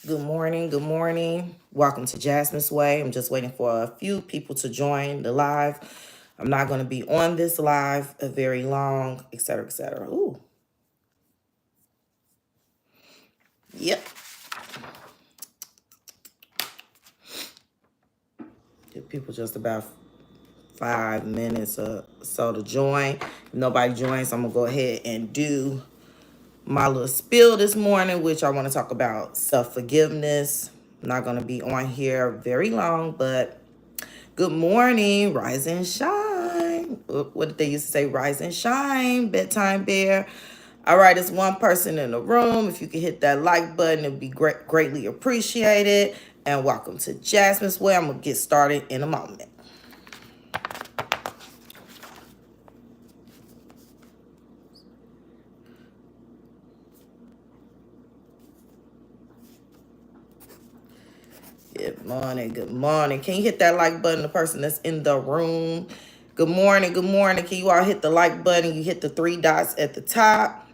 Good morning. Good morning. Welcome to Jasmine's Way. I'm just waiting for a few people to join the live. I'm not going to be on this live very long, etc., etc. Ooh, yep. Give people just about 5 minutes or so to join. If nobody joins, I'm going to go ahead and do my little spiel this morning, which I want to talk about self-forgiveness. I'm not going to be on here very long, but good morning, rise and shine. What did they used to say? Rise and shine, bedtime bear. All right, it's one person in the room. If you could hit that like button, it'd be greatly appreciated. And welcome to Jasmine's Way. I'm going to get started in a moment. Good morning. Good morning. Can you hit that like button, the person that's in the room? Good morning. Good morning. Can you all hit the like button? You hit the three dots at the top,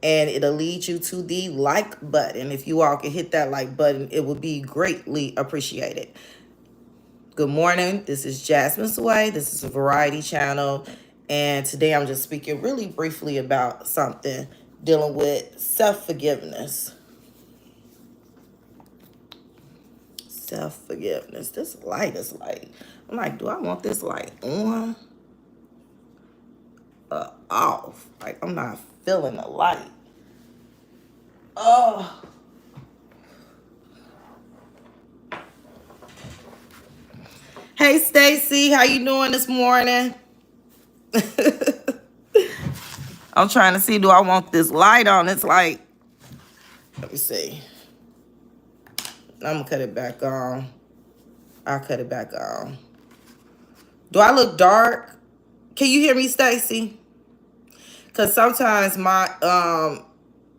and it'll lead you to the like button. If you all can hit that like button, it would be greatly appreciated. Good morning. This is Jasmine's Way. This is a variety channel. And today I'm just speaking really briefly about something dealing with self-forgiveness. Self-forgiveness. This light is like, I'm like, do I want this light on or off? Like, I'm not feeling the light. Oh. Hey, Stacy, how you doing this morning? I'm trying to see, do I want this light on? It's like, let me see. I'm gonna cut it back on. I'll cut it back on. Do I look dark? Can you hear me, Stacy? Because sometimes my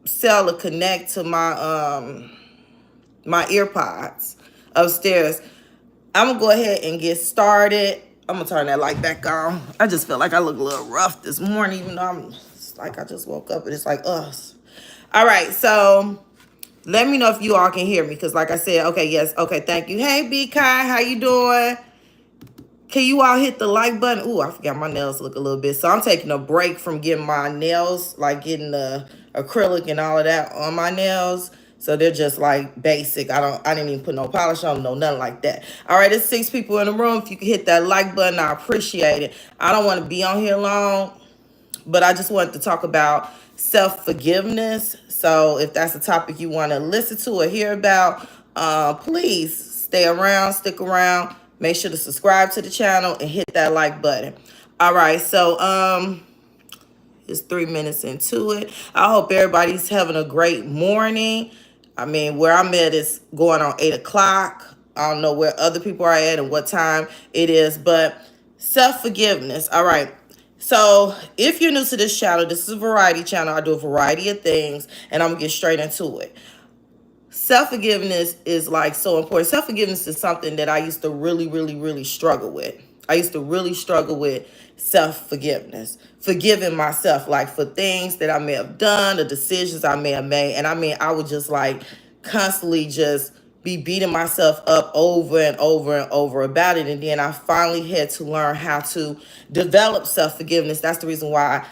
cell will connect to my ear pods upstairs. I'm gonna go ahead and get started. I'm gonna turn that light back on. I just feel like I look a little rough this morning, even though it's like I just woke up and it's like us. All right, so let me know if you all can hear me, because like I said, okay, yes, okay, thank you. Hey, B Kai, how you doing? Can you all hit the like button? Ooh, I forgot my nails look a little bit. So I'm taking a break from getting my nails, like getting the acrylic and all of that on my nails. So they're just like basic. I didn't even put no polish on, no nothing like that. All right, there's 6 people in the room. If you can hit that like button, I appreciate it. I don't want to be on here long, but I just wanted to talk about self-forgiveness. So if that's a topic you want to listen to or hear about, please stay around, stick around. Make sure to subscribe to the channel and hit that like button. All right, so it's 3 minutes into it. I hope everybody's having a great morning. I mean, where I'm at is going on 8 o'clock. I don't know where other people are at and what time it is, but self-forgiveness. All right. So if you're new to this channel, this is a variety channel. I do a variety of things, and I'm going to get straight into it. Self-forgiveness is like so important. Self-forgiveness is something that I used to really struggle with. I used to really struggle with self-forgiveness, forgiving myself, like for things that I may have done, or decisions I may have made. And I mean, I would just like constantly just be beating myself up over and over about it. And then I finally had to learn how to develop self-forgiveness. That's the reason why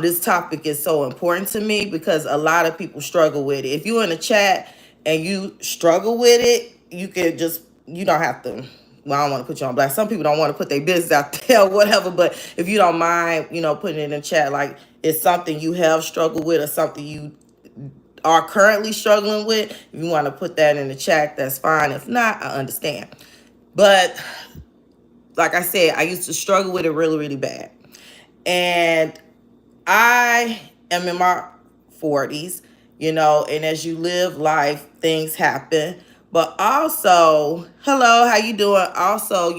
this topic is so important to me, because a lot of people struggle with it. If you're in the chat and you struggle with it, you can just, you don't have to, well, I don't want to put you on blast. Some people don't want to put their business out there or whatever, but if you don't mind, putting it in the chat, like it's something you have struggled with or something you are currently struggling with, if you want to put that in the chat, that's fine. If not, I understand. But like I said, I used to struggle with it really bad. And I am in my 40s, and as you live life, things happen. But also, hello, how you doing? Also,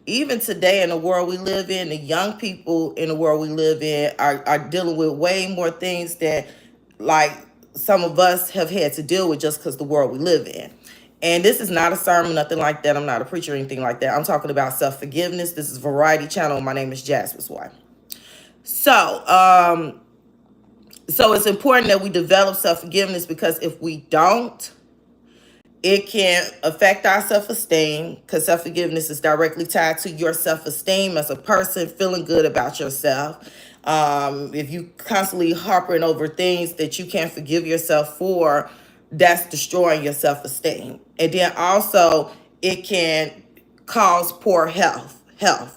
even today in the world we live in, the young people in the world we live in are dealing with way more things that like some of us have had to deal with just because the world we live in. And this is not a sermon, nothing like that. I'm not a preacher or anything like that. I'm talking about self-forgiveness. This is Variety Channel. My name is Jasmine's Wife. So, So it's important that we develop self-forgiveness, because if we don't, it can affect our self-esteem, because self-forgiveness is directly tied to your self-esteem as a person, feeling good about yourself. If you constantly harping over things that you can't forgive yourself for, that's destroying your self-esteem. And then also it can cause poor health, and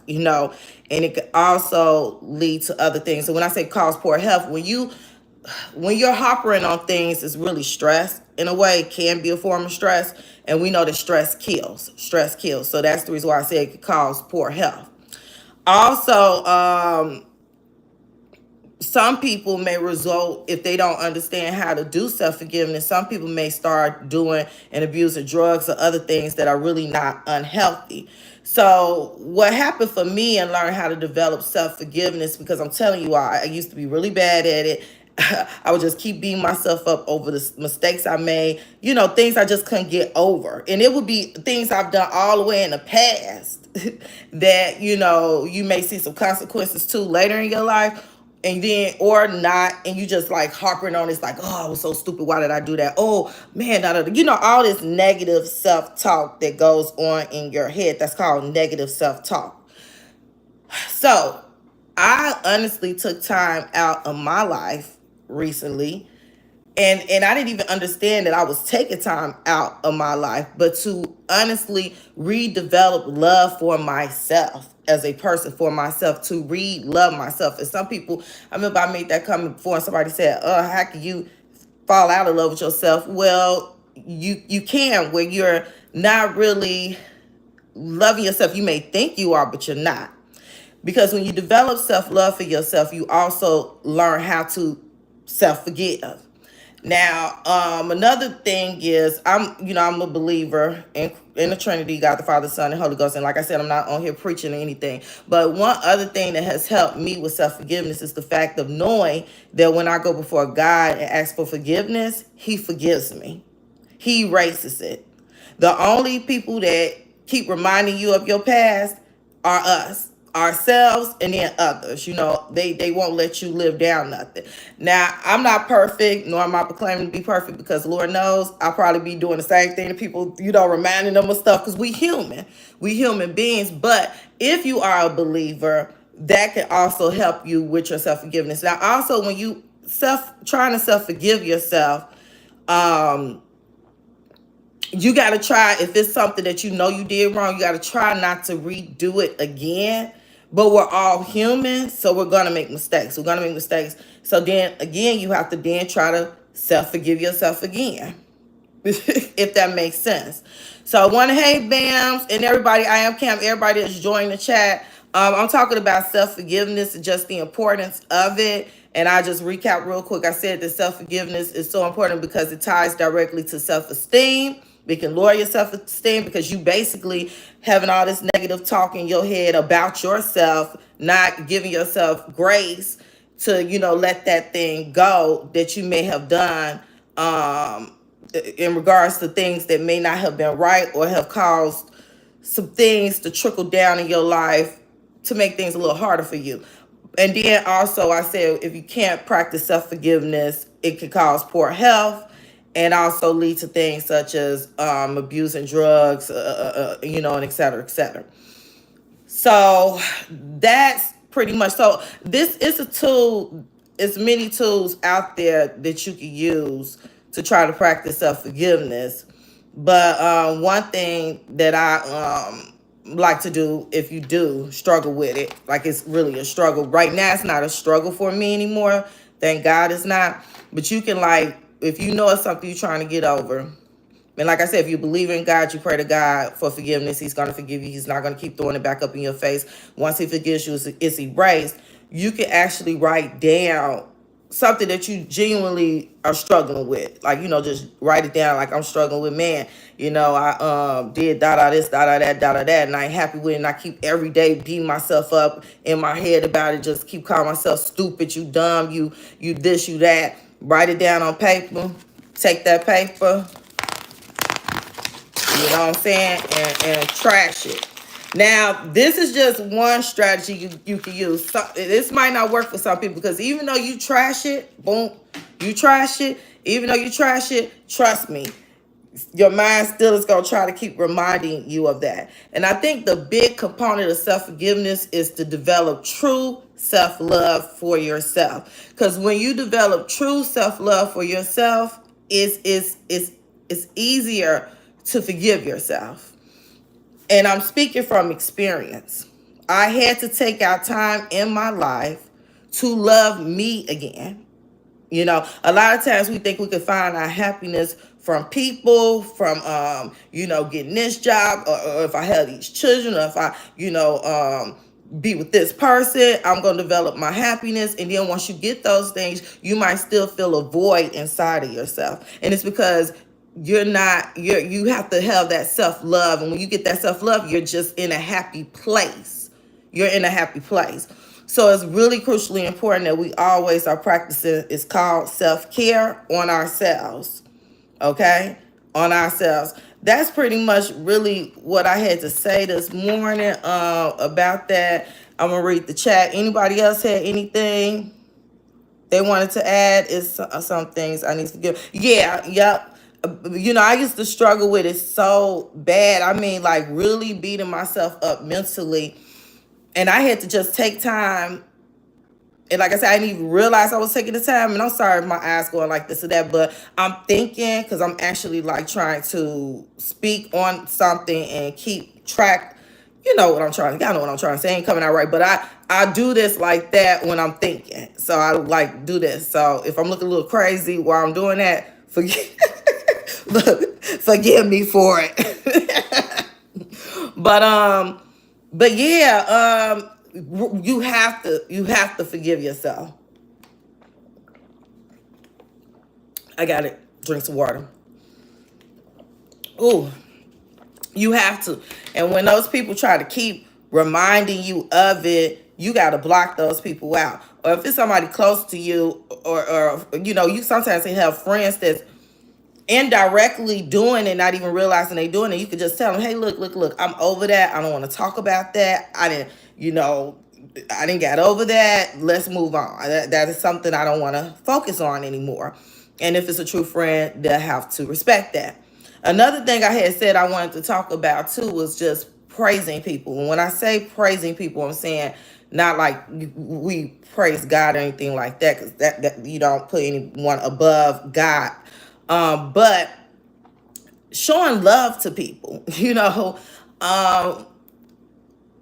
it could also lead to other things. So when I say cause poor health, when you're harping on things, it's really stress. In a way, it can be a form of stress. And we know that stress kills. Stress kills. So that's the reason why I say it could cause poor health. Also, some people may result, if they don't understand how to do self-forgiveness, some people may start doing and abusing drugs or other things that are really not unhealthy. So what happened for me and learn how to develop self-forgiveness, because I'm telling you, I used to be really bad at it. I would just keep beating myself up over the mistakes I made, things I just couldn't get over. And it would be things I've done all the way in the past that, you may see some consequences to later in your life, and then or not, and you just like harping on it's like, oh, I was so stupid, why did I do that? Oh man, all this negative self-talk that goes on in your head. That's called negative self-talk. So I honestly took time out of my life recently, and I didn't even understand that I was taking time out of my life, but to honestly redevelop love for myself as a person, for myself, to love myself. And some people, I remember I made that comment before, and somebody said, how can you fall out of love with yourself? Well, you can, when you're not really loving yourself. You may think you are, but you're not. Because when you develop self-love for yourself, you also learn how to self-forgive. Now, another thing is I'm a believer in the Trinity, God the Father, Son, and Holy Ghost. And like I said, I'm not on here preaching or anything. But one other thing that has helped me with self-forgiveness is the fact of knowing that when I go before God and ask for forgiveness, He forgives me. He erases it. The only people that keep reminding you of your past are us, ourselves, and then others. They won't let you live down nothing. Now, I'm not perfect, nor am I proclaiming to be perfect, because Lord knows I'll probably be doing the same thing to people, reminding them of stuff, because we human beings. But if you are a believer, that can also help you with your self-forgiveness. Now, also, when you trying to self-forgive yourself, you got to try, if it's something that you did wrong, you got to try not to redo it again. But we're all human, so we're going to make mistakes. So then, again, you have to then try to self-forgive yourself again, if that makes sense. So I want to, hey, Bams, and everybody, I am Cam, everybody that's joining the chat. I'm talking about self-forgiveness and just the importance of it. And I just recap real quick. I said that self-forgiveness is so important because it ties directly to self-esteem. It can lower your self-esteem because you basically having all this negative talk in your head about yourself, not giving yourself grace to, let that thing go that you may have done in regards to things that may not have been right or have caused some things to trickle down in your life to make things a little harder for you. And then also I said, if you can't practice self-forgiveness, it can cause poor health and also lead to things such as abusing drugs, and et cetera, et cetera. So that's pretty much, so this is a tool. It's many tools out there that you can use to try to practice self-forgiveness. But one thing that I like to do, if you do struggle with it, like it's really a struggle. Right now, it's not a struggle for me anymore. Thank God it's not. But you can, if you know it's something you're trying to get over, and like I said, if you believe in God, you pray to God for forgiveness. He's going to forgive you. He's not going to keep throwing it back up in your face. Once He forgives you, it's erased. You can actually write down something that you genuinely are struggling with. Just write it down. Like, I'm struggling with, man, I did this, that, and I ain't happy with it. And I keep every day beating myself up in my head about it. Just keep calling myself stupid, you dumb, you this, you that. Write it down on paper. Take that paper, you know what I'm saying, and trash it. Now, this is just one strategy you can use. So, this might not work for some people because even though you trash it, boom, you trash it. Even though you trash it, trust me, your mind still is going to try to keep reminding you of that. And I think the big component of self-forgiveness is to develop true self-love for yourself. Because when you develop true self-love for yourself, it's easier to forgive yourself. And I'm speaking from experience. I had to take out time in my life to love me again. You know, a lot of times we think we can find our happiness from people, from, getting this job, or if I have these children, or if I, be with this person, I'm going to develop my happiness. And then once you get those things, you might still feel a void inside of yourself. And it's because you have to have that self-love. And when you get that self-love, you're just in a happy place. You're in a happy place. So it's really crucially important that we always are practicing, it's called self-care on ourselves. Okay? On ourselves. That's pretty much really what I had to say this morning about that. I'm going to read the chat. Anybody else had anything they wanted to add? Is some things I need to give. Yeah, yep. I used to struggle with it so bad. I mean, like really beating myself up mentally. And I had to just take time. And like I said, I didn't even realize I was taking the time. And I'm sorry if my eyes going like this or that. But I'm thinking, because I'm actually like trying to speak on something and keep track. You know what I'm trying to, y'all know what I'm trying to say. Ain't coming out right. But I do this like that when I'm thinking. So I like do this. So if I'm looking a little crazy while I'm doing that, forgive me for it. But yeah, you have to forgive yourself. I got it. Drink some water. Ooh, you have to. And when those people try to keep reminding you of it, you got to block those people out. Or if it's somebody close to you, or you sometimes have friends that's indirectly doing it, not even realizing they doing it. You could just tell them, hey, look, I'm over that. I don't want to talk about that. I didn't get over that. Let's move on. That is something I don't want to focus on anymore. And if it's a true friend, they'll have to respect that. Another thing I had said I wanted to talk about too was just praising people. And when I say praising people, I'm saying not like we praise God or anything like that, because that you don't put anyone above God. But showing love to people,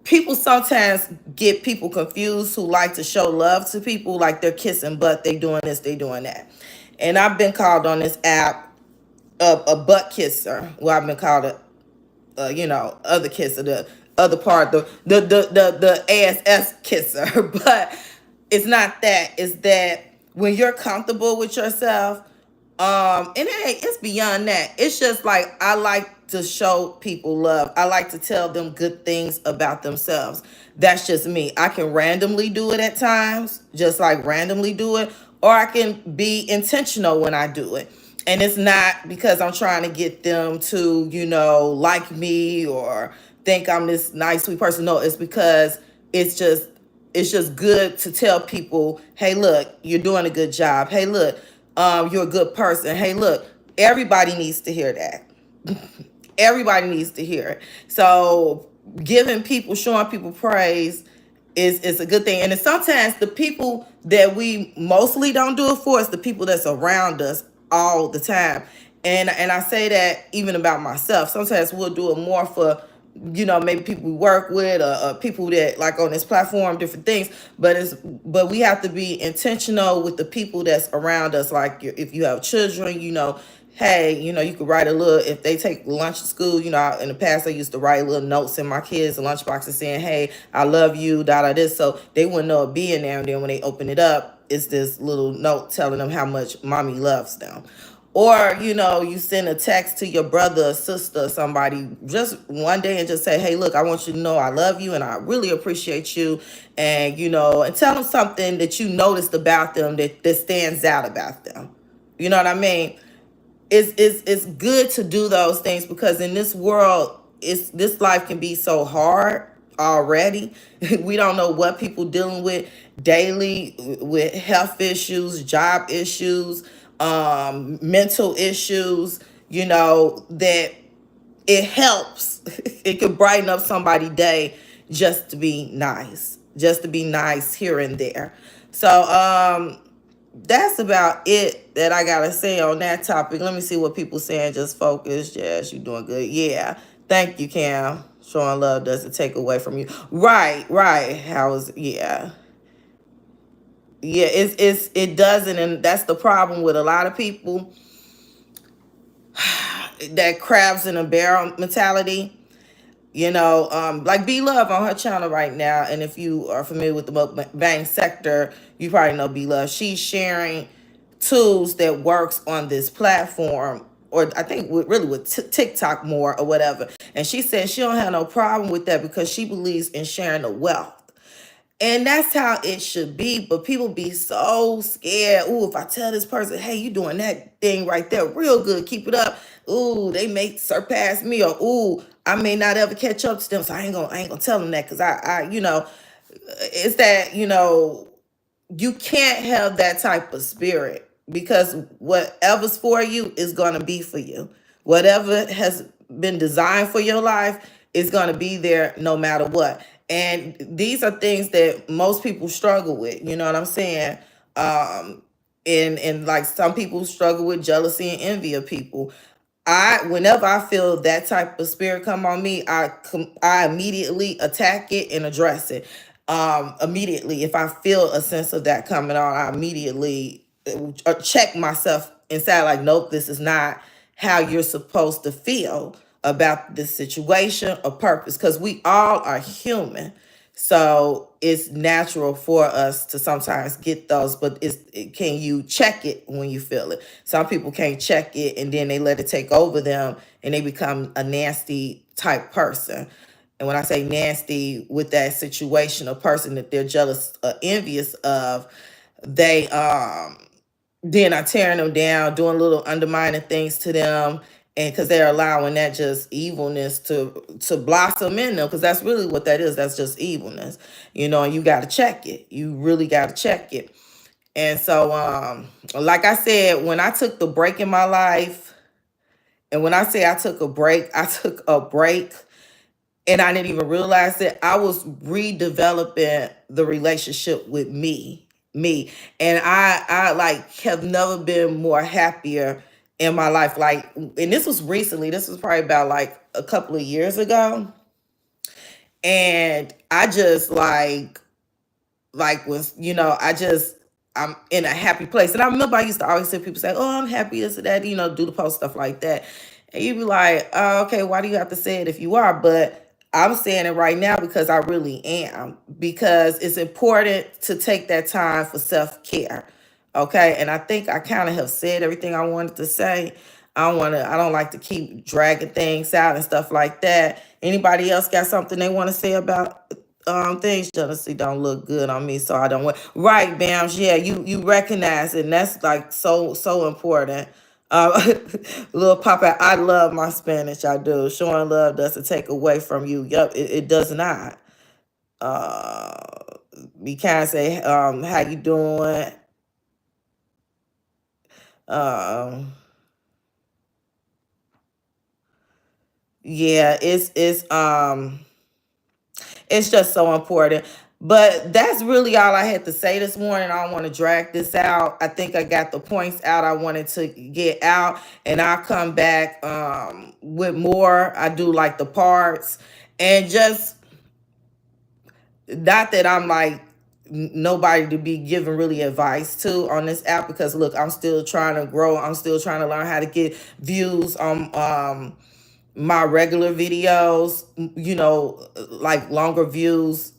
people sometimes get people confused who like to show love to people, like they're kissing butt, they doing this, they doing that. And I've been called on this app a butt kisser. Well, I've been called other kisser, the other part, the ASS kisser. But it's not that. It's that when you're comfortable with yourself, and it's beyond that. It's just like I like to show people love. I like to tell them good things about themselves. That's just me. I can randomly do it at times, just like randomly do it, or I can be intentional when I do it. And it's not because I'm trying to get them to, like me or think I'm this nice, sweet person. No, it's because it's just good to tell people, hey, look, you're doing a good job. Hey, look, you're a good person. Hey, look, everybody needs to hear that. Everybody needs to hear it. So showing people praise is a good thing. And it's sometimes the people that we mostly don't do it for is the people that's around us all the time. And I say that even about myself. Sometimes we'll do it more for, maybe people we work with, or people that like on this platform, different things. But we have to be intentional with the people that's around us. Like if you have children, hey, you could write a little, if they take lunch at school, in the past I used to write little notes in my kids' lunchboxes saying, hey, I love you, this, so they wouldn't know it being there. And then when they open it up, it's this little note telling them how much mommy loves them. Or, you send a text to your brother or sister or somebody just one day and just say, hey, look, I want you to know I love you and I really appreciate you. And, and tell them something that you noticed about them that stands out about them. You know what I mean? It's good to do those things because in this world, it's this life can be so hard already. We don't know what people dealing with daily, with health issues, job issues, mental issues, that it helps. It can brighten up somebody's day just to be nice, here and there. So that's about it that I gotta say on that topic. Let me see what people saying. Just focus. Yes, you doing good. Yeah, thank you, Cam. Showing love doesn't take away from you. Right. Yeah, it doesn't, and that's the problem with a lot of people. That crabs in a barrel mentality. Like B Love on her channel right now. And if you are familiar with the mukbang sector, you probably know B Love. She's sharing tools that works on this platform, or I think really with TikTok more or whatever. And she said she don't have no problem with that because she believes in sharing the wealth. And that's how it should be. But people be so scared. Ooh, if I tell this person, hey, you doing that thing right there real good, keep it up. Ooh, they may surpass me, or ooh, I may not ever catch up to them. So I ain't gonna tell them that, because it's that, you can't have that type of spirit, because whatever's for you is going to be for you. Whatever has been designed for your life is going to be there no matter what. And these are things that most people struggle with, you know what I'm saying? And like some people struggle with jealousy and envy of people. Whenever I feel that type of spirit come on me, I immediately attack it and address it. Immediately, if I feel a sense of that coming on, I immediately check myself inside, like, nope, this is not how you're supposed to feel about this situation or purpose, because we all are human. So it's natural for us to sometimes get those, but can you check it when you feel it? Some people can't check it, and then they let it take over them, and they become a nasty type person. And when I say nasty with that situation, a person that they're jealous or envious of, they then are tearing them down, doing little undermining things to them, and because they're allowing that just evilness to blossom in them, because that's really what that is. That's just evilness, and you got to check it. You really got to check it. And so, like I said, when I took the break in my life, and when I say I took a break, and I didn't even realize it. I was redeveloping the relationship with me. And I like have never been more happier in my life. Like, and this was recently, this was probably about like a couple of years ago. And I just was, I'm in a happy place. And I remember I used to always hear people say, oh, I'm happy, this or that, do the post stuff like that. And you'd be like, oh, okay, why do you have to say it if you are? But I'm saying it right now because I really am. Because it's important to take that time for self-care. Okay. And I think I kind of have said everything I wanted to say. I don't like to keep dragging things out and stuff like that. Anybody else got something they want to say about things? Jealousy don't look good on me, so I don't want. Right, Bams. Yeah, you recognize it, and that's like so important. Little Papa, I love my Spanish. I do. Showing love doesn't take away from you. Yup, it does not. We can't say how you doing. Yeah, it's just so important. But that's really all I had to say this morning. I don't want to drag this out. I think I got the points out I wanted to get out, and I'll come back with more. I do like the parts, and just not that I'm like nobody to be giving really advice to on this app, because look, I'm still trying to grow. I'm still trying to learn how to get views on my regular videos, like longer views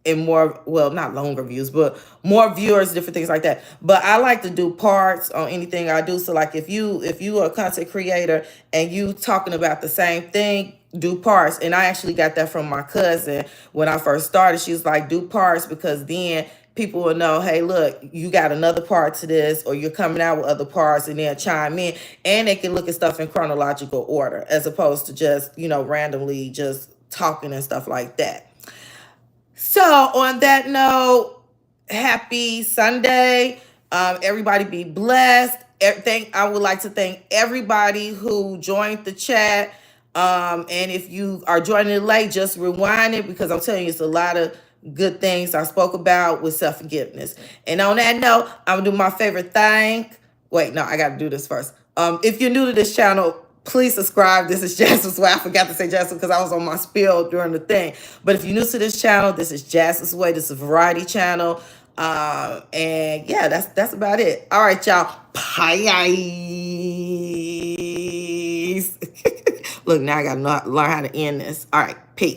and more, well, not longer views, but more viewers, different things like that. But I like to do parts on anything I do. So like if you are a content creator and you talking about the same thing, do parts. And I actually got that from my cousin when I first started. She was like, do parts, because then people will know, hey, look, you got another part to this, or you're coming out with other parts, and they'll chime in. And they can look at stuff in chronological order, as opposed to just, randomly just talking and stuff like that. So on that note, happy Sunday. Everybody be blessed. I would like to thank everybody who joined the chat. And if you are joining it late, just rewind it, because I'm telling you, it's a lot of good things I spoke about with self-forgiveness. And on that note, I'm gonna do my favorite thing. Wait, no, I gotta do this first. If you're new to this channel, please subscribe. This is Jasmine's Way. I forgot to say Jasmine because I was on my spiel during the thing. But if you're new to this channel, this is Jasmine's Way. This is a variety channel. And yeah, that's about it. All right, y'all. Peace. Look, now I gotta learn how to end this. All right, peace.